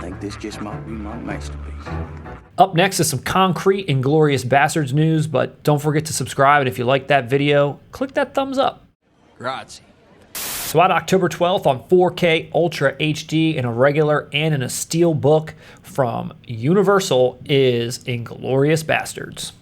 think this just might be my masterpiece. Up next is some concrete Inglourious Basterds news, but don't forget to subscribe, and if you like that video, click that thumbs up. Grazie. So out October 12th on 4K Ultra HD in a regular and in a steel book from Universal is Inglourious Basterds.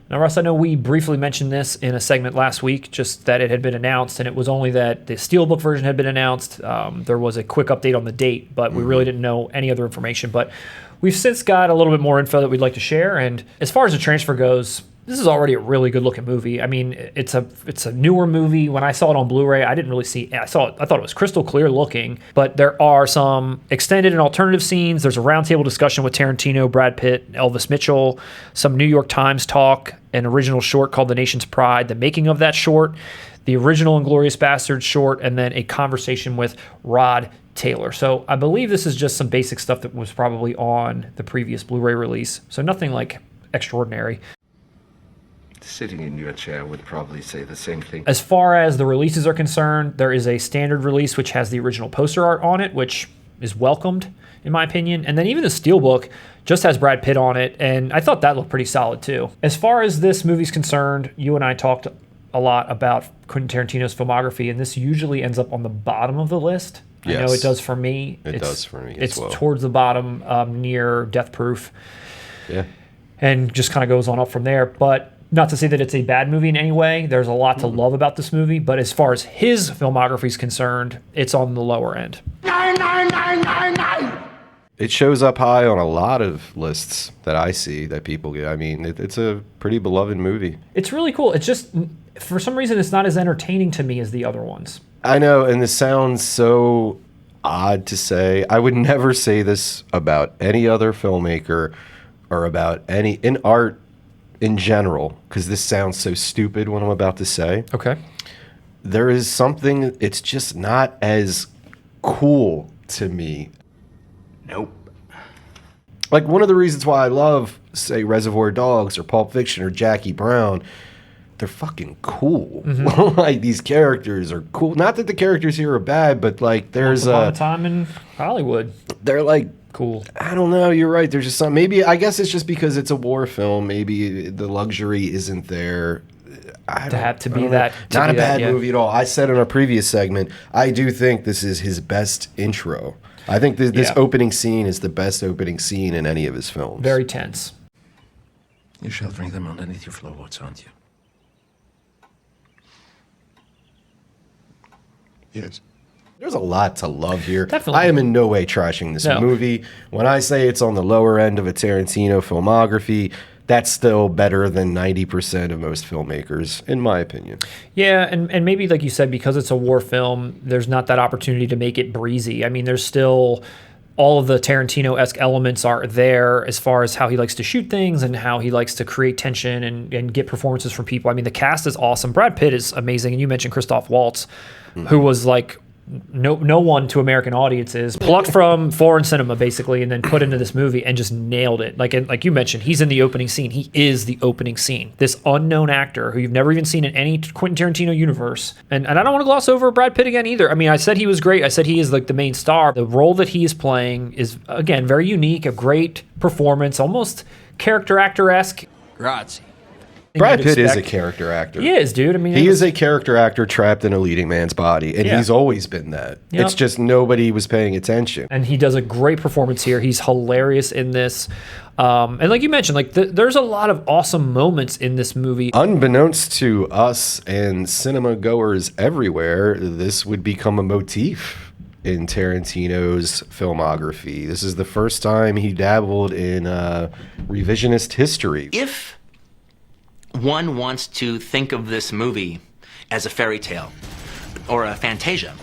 Now, Russ, I know we briefly mentioned this in a segment last week, just that it had been announced, and it was only that the steelbook version had been announced. There was a quick update on the date, but we really didn't know any other information. But we've since got a little bit more info that we'd like to share. And as far as the transfer goes, this is already a really good looking movie. I mean, it's a newer movie. When I saw it on Blu-ray, I didn't really see. I thought it was crystal clear looking, but there are some extended and alternative scenes. There's a roundtable discussion with Tarantino, Brad Pitt, Elvis Mitchell, some New York Times talk, an original short called The Nation's Pride, the making of that short, the original Inglourious Basterds short, and then a conversation with Rod Taylor. So I believe this is just some basic stuff that was probably on the previous Blu-ray release. So nothing like extraordinary. Sitting in your chair would probably say the same thing. As far as the releases are concerned, there is a standard release which has the original poster art on it, which is welcomed, in my opinion. And then even the steelbook just has Brad Pitt on it, and I thought that looked pretty solid too. As far as this movie's concerned, you and I talked a lot about Quentin Tarantino's filmography, and this usually ends up on the bottom of the list. Yes. I know it does for me. It does for me as well. It's towards the bottom near Death Proof. Yeah. And just kind of goes on up from there. But not to say that it's a bad movie in any way. There's a lot to love about this movie. But as far as his filmography is concerned, it's on the lower end. 9. It shows up high on a lot of lists that I see that people get. I mean, it's a pretty beloved movie. It's really cool. It's just, for some reason, it's not as entertaining to me as the other ones. I know, and this sounds so odd to say. I would never say this about any other filmmaker or about any in art in general, because this sounds so stupid what I'm about to say. Okay. There is something, it's just not as cool to me. Nope. Like, one of the reasons why I love, say, Reservoir Dogs or Pulp Fiction or Jackie Brown, they're fucking cool. Like, these characters are cool. Not that the characters here are bad, but like there's a time in Hollywood. They're like cool. I don't know. You're right. There's just some. Maybe I guess it's just because it's a war film. Maybe the luxury isn't there. Not a bad movie at all. I said in our previous segment, I do think this is his best intro. I think this opening scene is the best opening scene in any of his films. Very tense. You're sheltering them underneath your floorboards, aren't you? Yes. There's a lot to love here. Definitely. I am in no way trashing this movie. When I say it's on the lower end of a Tarantino filmography, that's still better than 90% of most filmmakers, in my opinion. Yeah, and maybe, like you said, because it's a war film, there's not that opportunity to make it breezy. I mean, there's still all of the Tarantino-esque elements are there as far as how he likes to shoot things and how he likes to create tension and get performances from people. I mean, the cast is awesome. Brad Pitt is amazing, and you mentioned Christoph Waltz, who was like no one to American audiences, plucked from foreign cinema basically, and then put into this movie and just nailed it. Like you mentioned, he's in the opening scene. He is the opening scene. This unknown actor who you've never even seen in any Quentin Tarantino universe. And I don't want to gloss over Brad Pitt again either. I mean, I said he was great. I said he is like the main star. The role that he is playing is, again, very unique, a great performance, almost character actor-esque. Grazie. Brad Pitt is a character actor. He is, dude. I mean, he is a character actor trapped in a leading man's body, and he's always been that. Yep. It's just nobody was paying attention. And he does a great performance here. He's hilarious in this. And like you mentioned, like there's a lot of awesome moments in this movie. Unbeknownst to us and cinema goers everywhere, this would become a motif in Tarantino's filmography. This is the first time he dabbled in revisionist history. If one wants to think of this movie as a fairy tale or a fantasia,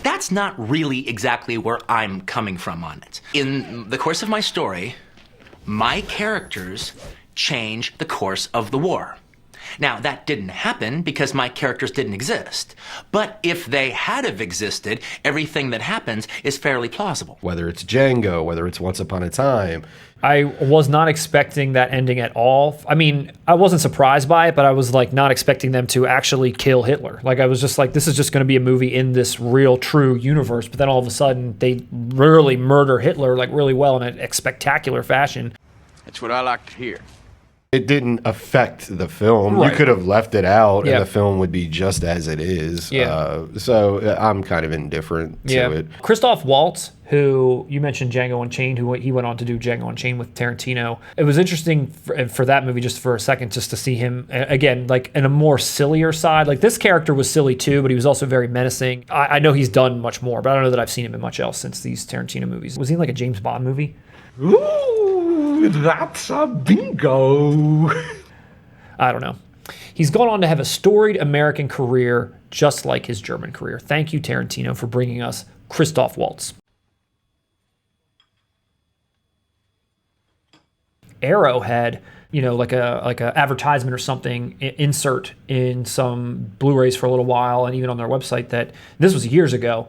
that's not really exactly where I'm coming from on it. In the course of my story, my characters change the course of the war. Now, that didn't happen because my characters didn't exist. But if they had have existed, everything that happens is fairly plausible. Whether it's Django, whether it's Once Upon a Time. I was not expecting that ending at all. I mean, I wasn't surprised by it, but I was like not expecting them to actually kill Hitler. Like I was just like, this is just going to be a movie in this real, true universe. But then all of a sudden, they really murder Hitler like really well in a spectacular fashion. That's what I like to hear. It didn't affect the film. Right. You could have left it out, Yeah. and the film would be just as it is. Yeah. So I'm kind of indifferent to it. Christoph Waltz, who you mentioned Django Unchained, he went on to do Django Unchained with Tarantino. It was interesting for that movie just for a second just to see him, again, like in a more sillier side. Like this character was silly too, but he was also very menacing. I know he's done much more, but I don't know that I've seen him in much else since these Tarantino movies. Was he in like a James Bond movie? Ooh, that's a bingo. I don't know. He's gone on to have a storied American career just like his German career. Thank you, Tarantino, for bringing us Christoph Waltz. Arrow had, like a advertisement or something insert in some Blu-rays for a little while, and even on their website that this was years ago,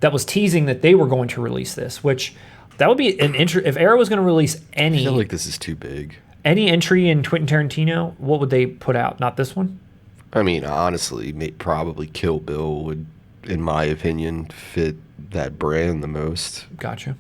that was teasing that they were going to release this, which that would be an if Arrow was going to release I feel like this is too big. any entry in Quentin Tarantino, what would they put out? Not this one? I mean, honestly, probably Kill Bill would, in my opinion, fit that brand the most. Gotcha.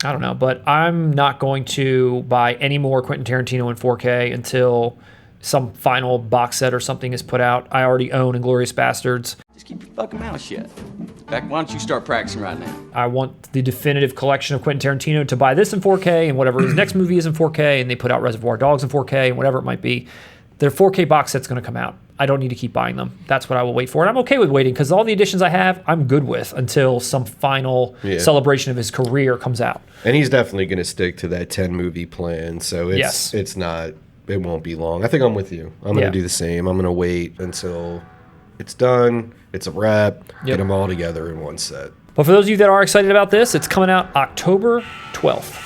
I don't know, but I'm not going to buy any more Quentin Tarantino in 4K until some final box set or something is put out. I already own Inglourious Basterds. Just keep your fucking mouth shut. In fact, why don't you start practicing right now? I want the definitive collection of Quentin Tarantino to buy this in 4K and whatever his next movie is in 4K, and they put out Reservoir Dogs in 4K and whatever it might be. Their 4K box set's going to come out. I don't need to keep buying them. That's what I will wait for. And I'm okay with waiting because all the editions I have, I'm good with until some final celebration of his career comes out. And he's definitely going to stick to that 10 movie plan. So Yes. it won't be long. I think I'm with you. I'm going to do the same. I'm going to wait until it's done. It's a wrap. Get them all together in one set. But for those of you that are excited about this, it's coming out October 12th.